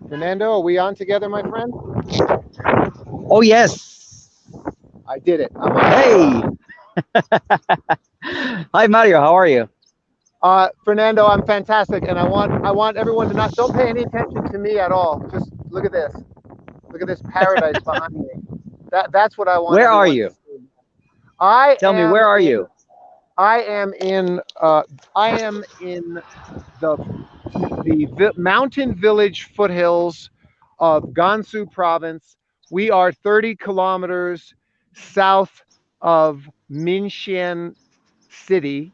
Fernando, are we on together, my friend? Oh, yes. I did it. I'm on. Hey. Hi, Mario. How are you? Fernando, I'm fantastic, and I want everyone to don't pay any attention to me at all. Just look at this. Look at this paradise behind me. That's what I want Where are everyone to you? see. I Tell me, am where are in. you? I am in. I am in the mountain village foothills of Gansu province. We are 30 kilometers south of Minxian city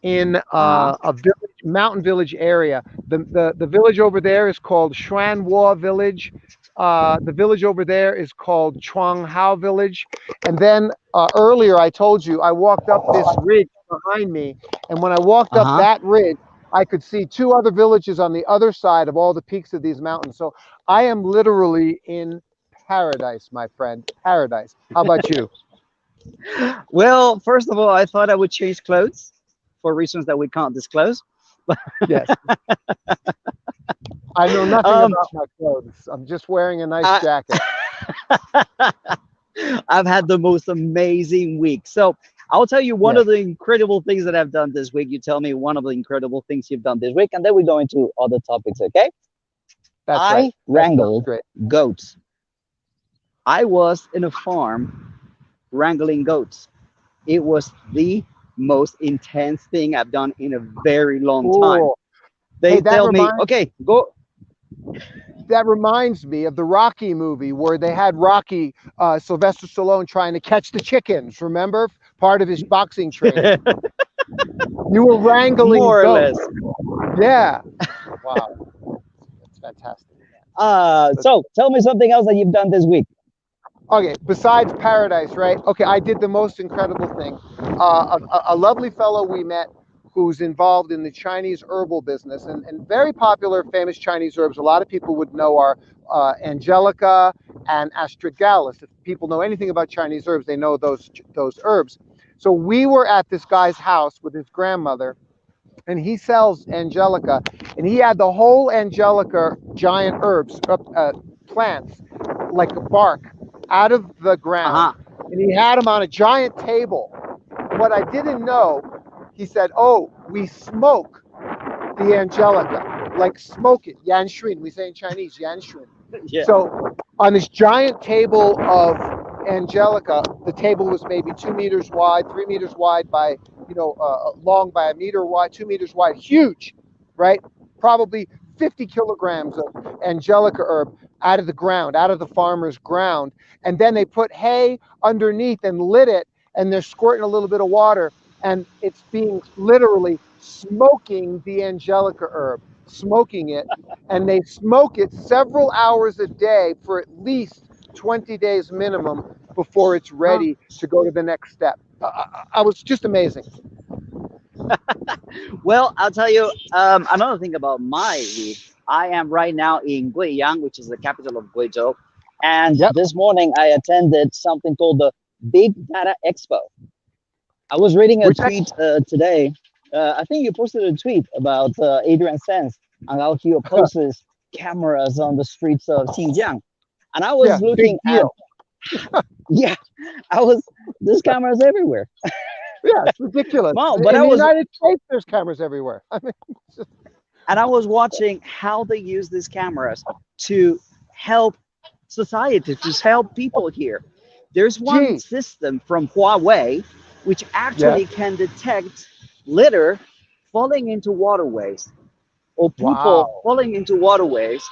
in Uh-huh. a village, mountain village area. The village over there is called Shuanhua village. The village over there is called Chuanghao village. And then earlier I told you I walked up this ridge behind me, and when I walked up Uh-huh. that ridge, I could see two other villages on the other side of all the peaks of these mountains. So I am literally in paradise, my friend. Paradise. How about you? Well, first of all, I thought I would change clothes for reasons that we can't disclose. Yes. I know nothing um, about my clothes. I'm just wearing a nice I, jacket. I've had the most amazing week. So I'll tell you one Yes, of the incredible things that I've done this week. You tell me one of the incredible things you've done this week, and then we go into other topics, okay? that's right. I That sounds wrangled great. goats. I was in a farm wrangling goats. It was the most intense thing I've done in a very long time. Cool. Hey, They tell me, okay, go. that reminds me of the Rocky movie where they had Rocky Sylvester Stallone trying to catch the chickens. Remember, part of his boxing training. You were wrangling More or goats. less. Yeah. Wow. That's fantastic. That's So tell me something else that you've done this week. Okay, besides paradise, right? Okay, I did the most incredible thing. A lovely fellow we met who's involved in the Chinese herbal business, and very popular, famous Chinese herbs. A lot of people would know are Angelica and Astragalus. If people know anything about Chinese herbs, they know those herbs. So we were at this guy's house with his grandmother, and he sells Angelica, and he had the whole Angelica giant herbs, plants, like a bark, out of the ground, Uh-huh. and he had them on a giant table. What I didn't know, he said, "Oh, we smoke the Angelica, like smoke it, yan shuin. We say in Chinese, yan shuin." Yeah. So on this giant table of Angelica, the table was maybe 2 meters wide, 3 meters wide by, long by a meter wide, 2 meters wide, huge, right? Probably 50 kilograms of Angelica herb out of the ground, out of the farmer's ground. And then they put hay underneath and lit it, and they're squirting a little bit of water, and it's being literally smoking the Angelica herb, smoking it, and they smoke it several hours a day for at least 20 days minimum before it's Huh. ready to go to the next step. I was just amazing. Well, I'll tell you another thing about my week. I am right now in Guiyang, which is the capital of Guizhou. And Yep. this morning I attended something called the Big Data Expo. I was reading a Which tweet today. I think you posted a tweet about Adrian Sands and how he opposes cameras on the streets of Xinjiang. And I yeah, was big looking at, deal. yeah, there's cameras everywhere. Yeah, it's ridiculous. Well, but In the United States, there's cameras everywhere. I mean, it's just, I was watching how they use these cameras to help society, to help people here. There's one gee, system from Huawei which yeah, actually can detect litter falling into waterways or people wow. falling into waterways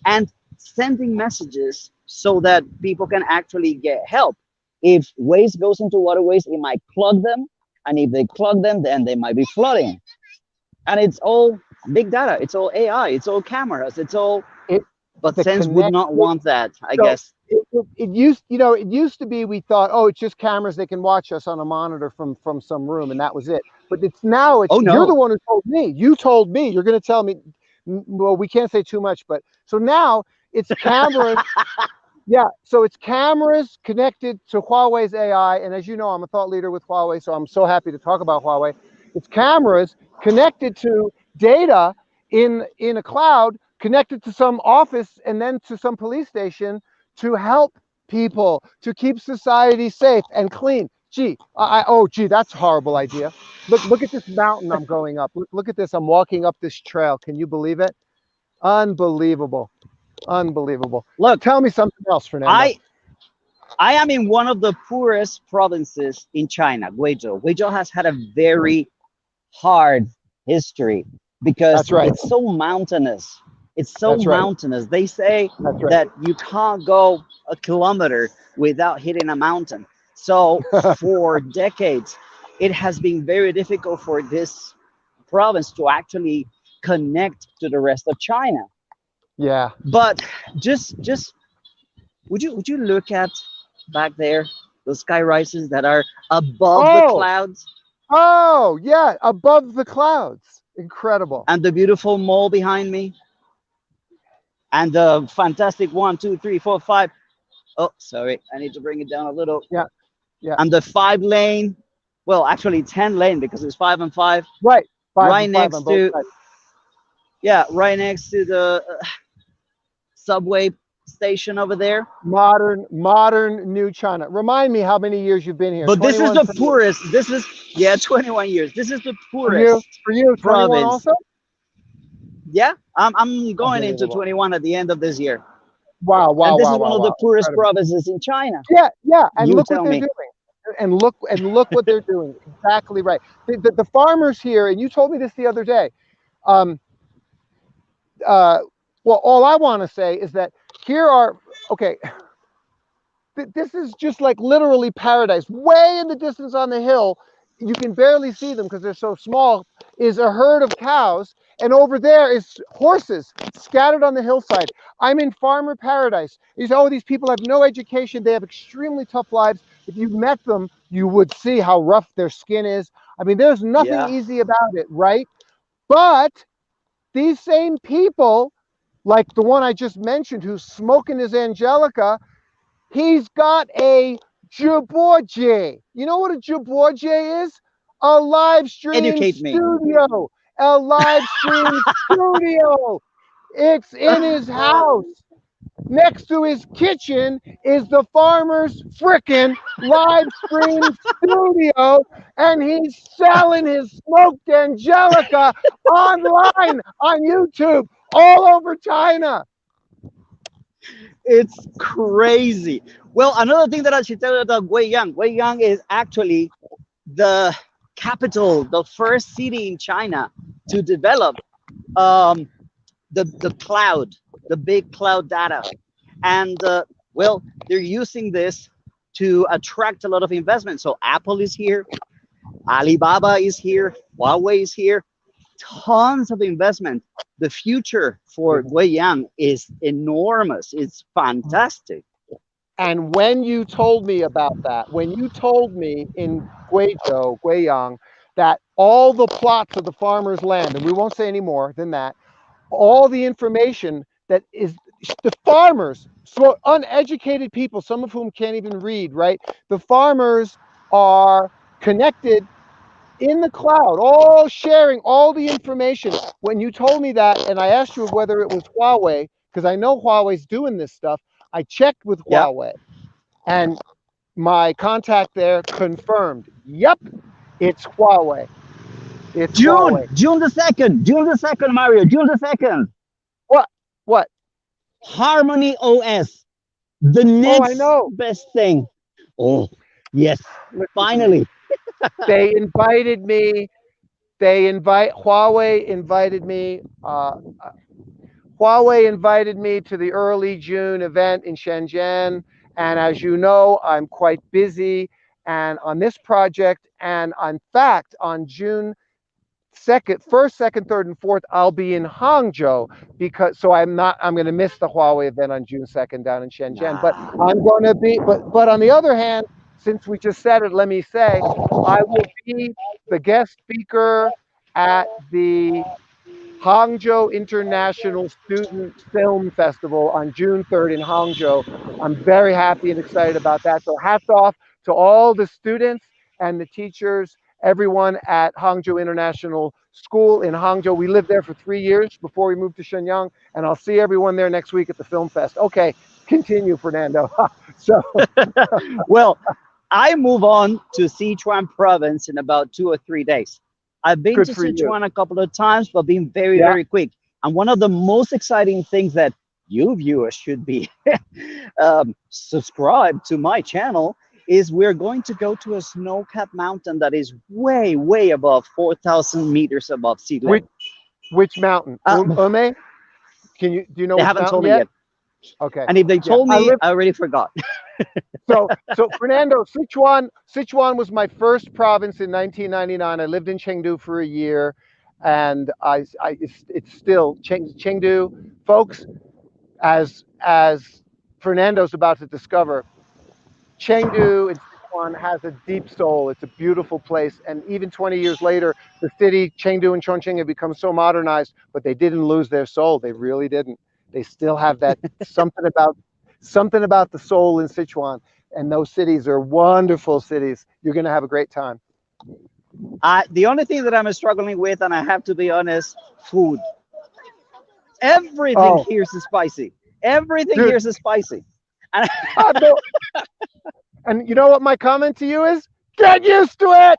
and sending messages so that people can actually get help. If waste goes into waterways, it might clog them. And if they clog them, then they might be flooding. And it's all big data, it's all AI, it's all cameras, it's all. It But the Sense would not connected. want that, I So guess. it used to be we thought, oh, it's just cameras, they can watch us on a monitor from some room, and that was it. But it's Oh you're the no. one who told me. You told me. You're going to tell me. Well, we can't say too much, but so now it's cameras. Yeah, so it's cameras connected to Huawei's AI, and as you know, I'm a thought leader with Huawei, so I'm so happy to talk about Huawei. It's cameras connected to data in a cloud, connected to some office and then to some police station to help people, to keep society safe and clean. Gee, oh, gee, that's a horrible idea. Look at this mountain I'm going up. Look at this. I'm walking up this trail. Can you believe it? Unbelievable. Unbelievable. Look, Tell me something else, Fernando. I I am in one of the poorest provinces in China, Guizhou. Guizhou has had a very hard history because That's right. it's so mountainous. It's so That's right. mountainous. They say That's right. that you can't go a kilometer without hitting a mountain. So for decades, it has been very difficult for this province to actually connect to the rest of China. Yeah. But just would you look at back there those sky rises that are above the Oh, clouds oh, yeah. Above the clouds. Incredible. and the beautiful mall behind me and the fantastic one, two, three, four, five. Oh, sorry, I need to bring it down a little. Yeah. Yeah. And the 5 lane, well, actually 10 lane because it's 5 and 5, Right. Five right and five on next both to, sides. yeah, right next to the subway station over there. Modern new China. Remind me how many years you've been here. But this is 21 the for you. poorest. This is, yeah, 21 years. This is the For you. poorest For you, 21 province. also? Yeah, I'm going into Unbelievable. 21 at the end of this year. Wow, And wow, this wow, is one wow, of the wow. poorest Incredible. provinces in China. Yeah, yeah. And You look what tell they're me. doing. And look what they're doing. Exactly right. The farmers here, and you told me this the other day. Um, uh, well, all I want to say is that here are, okay, this is just like literally paradise. Way in the distance on the hill, you can barely see them because they're so small, is a herd of cows. And over there is horses scattered on the hillside. I'm in farmer paradise. You say, oh, these people have no education. They have extremely tough lives. If you met them, you would see how rough their skin is. I mean, there's nothing Yeah. easy about it, right? But these same people, like the one I just mentioned who's smoking his Angelica, he's got a Jaborje. You know what a Jaborje is? A live stream Educate me. studio. A live stream studio. It's in his house. Next to his kitchen is the farmer's frickin' live stream studio, and he's selling his smoked Angelica online on YouTube all over China. It's crazy. Well, another thing that I should tell you about Guiyang. Guiyang is actually the capital, the first city in China to develop um, the cloud, the big cloud data. And well, they're using this to attract a lot of investment. So Apple is here, Alibaba is here, Huawei is here, tons of investment. The future for Guiyang is enormous. It's fantastic. And when you told me about that, when you told me in Guiyang, that all the plots of the farmer's land, and we won't say any more than that, all the information that is the farmers, so uneducated people, some of whom can't even read, right? The farmers are connected in the cloud, all sharing all the information. When you told me that, and I asked you whether it was Huawei, because I know Huawei's doing this stuff, I checked with Yeah. Huawei, and my contact there confirmed, yep, it's Huawei. It's Huawei. June the 2nd, Mario, June the 2nd. What? What? Harmony OS, the Oh, I next know. best thing. Oh, yes, Listen to me. finally. They invited me. Huawei invited me. Huawei invited me to the early June event in Shenzhen. And as you know, I'm quite busy and on this project. And in fact, on June first, second, third, and fourth, I'll be in Hangzhou I'm going to miss the Huawei event on June 2nd down in Shenzhen. But Ah, I'm going to be, but on the other hand, since we just said it, let me say, I will be the guest speaker at the Hangzhou International Student Film Festival on June 3rd in Hangzhou. I'm very happy and excited about that. So hats off to all the students and the teachers everyone at Hangzhou International School in Hangzhou. We lived there for 3 years before we moved to Shenyang, and I'll see everyone there next week at the film fest. Okay, continue, Fernando. So Well, I move on to Sichuan province in about 2 or 3 days. I've been good to for you. Sichuan a couple of times, but been very, Yeah, very quick. And one of the most exciting things that you viewers should be subscribed to my channel is we're going to go to a snow-capped mountain that is way, way above 4,000 meters above sea which level. which mountain? Uh, Ume? Do you know they which haven't mountain told me yet? yet. Okay. And if they Yeah, told I me, live. I already forgot. So Fernando, Sichuan was my first province in 1999. I lived in Chengdu for a year, and it's still Chengdu, folks. As Fernando's about to discover, Chengdu in Sichuan has a deep soul. It's a beautiful place, and even 20 years later, the city Chengdu and Chongqing have become so modernized, but they didn't lose their soul. They really didn't. They still have that something about the soul in Sichuan, and those cities are wonderful cities. You're going to have a great time. The only thing that I'm struggling with, and I have to be honest, food. Everything Oh, here is spicy. Everything here dude, is spicy. And no. And you know what my comment to you is? Get used to it.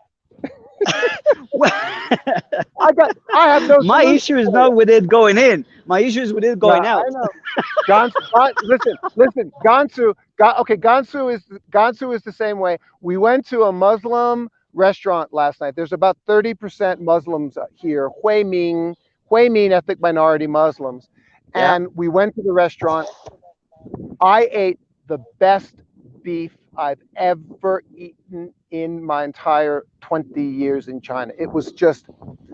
I have no my solution issue is for you. not with it going in. My issue is with it Yeah, going I out. know. Listen. Okay, Gansu is the same way. We went to a Muslim restaurant last night. There's about 30% Muslims here, Hui Min ethnic minority Muslims, Yeah. and we went to the restaurant. I ate the best beef I've ever eaten in my entire 20 years in China. It was just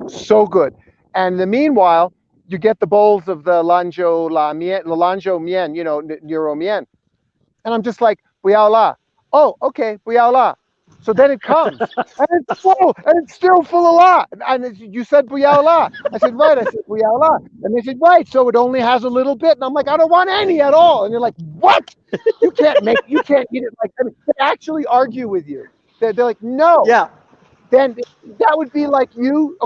so good. And the meanwhile, you get the bowls of the Lanzhou mian, Nuro mian. And I'm just like, Buyao La. Oh, okay, Buyao La. So then it comes, and it's full, and it's still full of La. And you said Buyao La. I said, right. I said, Buyao La. And they said, right. So it only has a little bit. And I'm like, I don't want any at all. And they're like, what? You can't eat it. Like, I mean, they actually argue with you. They're like, no. Yeah. Then that would be like you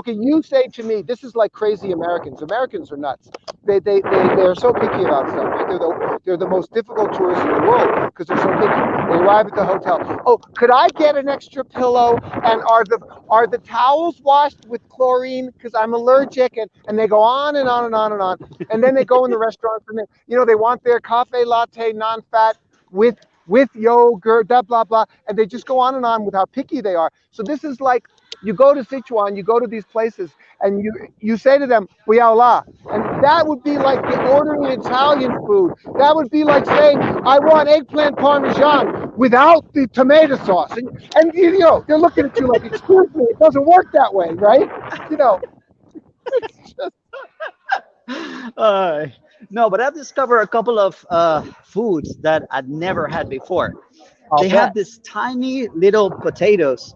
say to me, this is like crazy Americans. Americans are nuts. They're so picky about stuff, right? They're the most difficult tourists in the world because they're so picky. They arrive at the hotel. Oh, could I get an extra pillow? And are the towels washed with chlorine? Because I'm allergic. And they go on and on and on and on. And then they go in the restaurants and they want their cafe latte non-fat with yogurt, that blah blah, and they just go on and on with how picky they are. So this is like you go to Sichuan, you go to these places, and you say to them, "Buyao la," and that would be like ordering Italian food. That would be like saying, "I want eggplant parmesan without the tomato sauce," and they're looking at you like, "Excuse me, it doesn't work that way, right?" You know, it's just Uh, no, but I've discovered a couple of foods that I'd never had before. I'll They have bet. these tiny little potatoes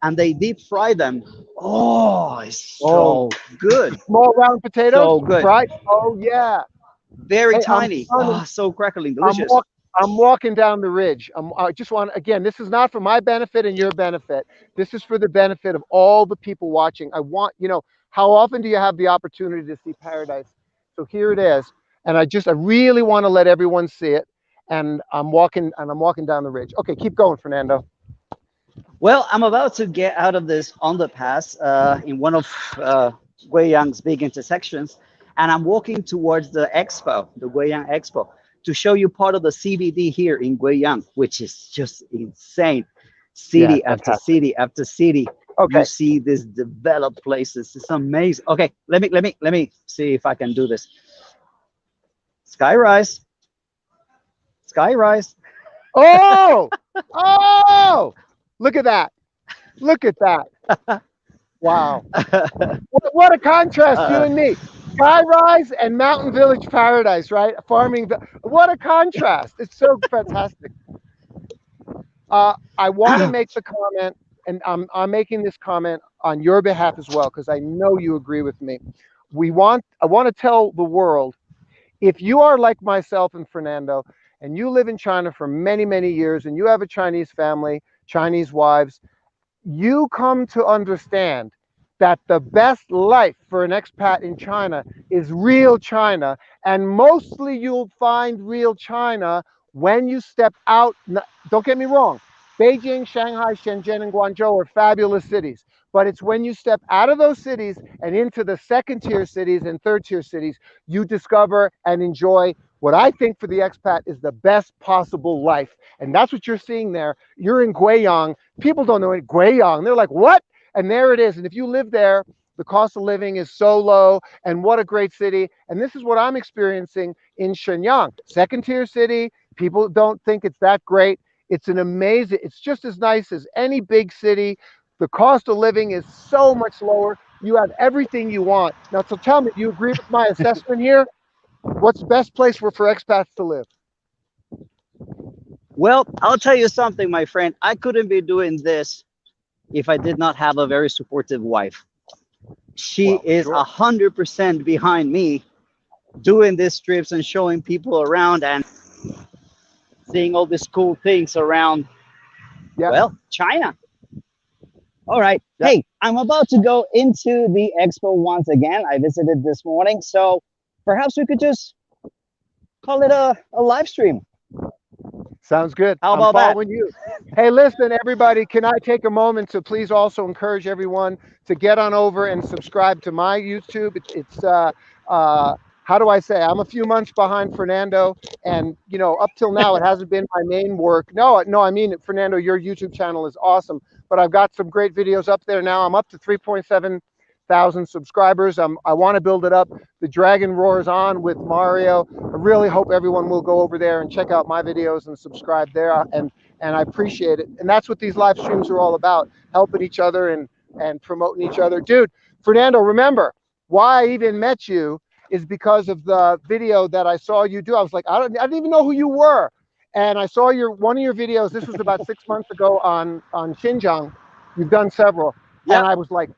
and they deep fry them. Oh, it's Oh, so good. small round potatoes, So good. fried. Oh yeah. Very Hey, tiny. Oh, so crackling I'm delicious. walk, I'm walking down the ridge. I just want again. This is not for my benefit and your benefit. This is for the benefit of all the people watching. I want how often do you have the opportunity to see paradise? So here it is, and I really want to let everyone see it. And I'm walking down the ridge. Okay, keep going, Fernando. Well, I'm about to get out of this underpass in one of Guiyang's big intersections, and I'm walking towards the expo, the Guiyang Expo, to show you part of the CBD here in Guiyang, which is just insane. Yeah, City after fantastic. city after city, you Okay. see these developed places. It's amazing. Okay, let me see if I can do this. Skyrise, skyrise. Oh, oh! Look at that! Look at that! Wow. What a contrast, you uh, and me. Skyrise and Mountain Village Paradise, right? What a contrast. It's so fantastic. I want to make the comment, and I'm making this comment on your behalf as well, because I know you agree with me. I want to tell the world, if you are like myself and Fernando, and you live in China for many, many years, and you have a Chinese family, Chinese wives, you come to understand that the best life for an expat in China is real China. And mostly you'll find real China when you step out. Don't get me wrong. Beijing, Shanghai, Shenzhen, and Guangzhou are fabulous cities. But it's when you step out of those cities and into the second tier cities and third tier cities, you discover and enjoy what I think for the expat is the best possible life. And that's what you're seeing there. You're in Guiyang. People don't know it. Guiyang. They're like, what? And there it is. And if you live there, the cost of living is so low, and what a great city. And this is what I'm experiencing in Shenyang, second tier city. People don't think it's that great. It's an amazing, it's just as nice as any big city. The cost of living is so much lower. You have everything you want. Now, so tell me, do you agree with my assessment here? What's the best place for expats to live? Well, I'll tell you something, my friend. I couldn't be doing this if I did not have a very supportive wife. She is 100% behind me doing these trips and showing people around and seeing all these cool things around, well, China. All right. Hey, I'm about to go into the expo once again. I visited this morning. So perhaps we could just call it a live stream. Sounds good. How about I'm following you. Hey, listen, everybody, can I take a moment to please also encourage everyone to get on over and subscribe to my YouTube? It's how do I say? I'm a few months behind Fernando, and you know, up till now, it hasn't been my main work. No, I mean, Fernando, your YouTube channel is awesome, but I've got some great videos up there now. I'm up to 3.7 thousand subscribers. I want to build it up. The Dragon Roars on with Mario. I really hope everyone will go over there and check out my videos and subscribe there. And I appreciate it. And that's what these live streams are all about, helping each other and promoting each other. Dude, Fernando, remember why I even met you is because of the video that I saw you do. I was like, I didn't even know who you were. And I saw one of your videos. This was about 6 months ago on Xinjiang. You've done several. And I was like,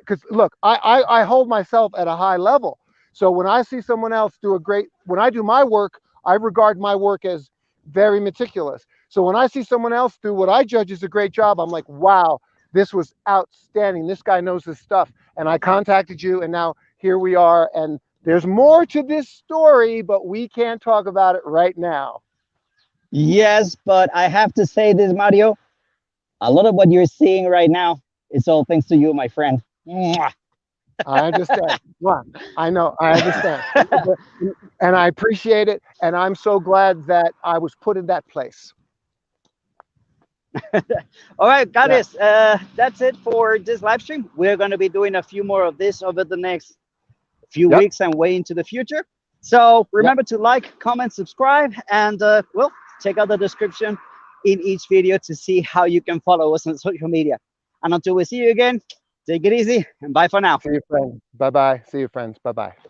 because look, I hold myself at a high level. So when I see someone else do when I do my work, I regard my work as very meticulous. So when I see someone else do what I judge as a great job, I'm like, wow, this was outstanding. This guy knows his stuff. And I contacted you, and now here we are. And there's more to this story, but we can't talk about it right now. Yes, but I have to say this, Mario. A lot of what you're seeing right now, it's all thanks to you, my friend. Mwah. I understand. I know. I understand. And I appreciate it. And I'm so glad that I was put in that place. All right, guys. That's it for this live stream. We're going to be doing a few more of this over the next few weeks and way into the future. So remember to like, comment, subscribe, and well, check out the description in each video to see how you can follow us on social media. And until we see you again, take it easy and bye for now. See you, friends. Bye-bye. See you, friends. Bye-bye.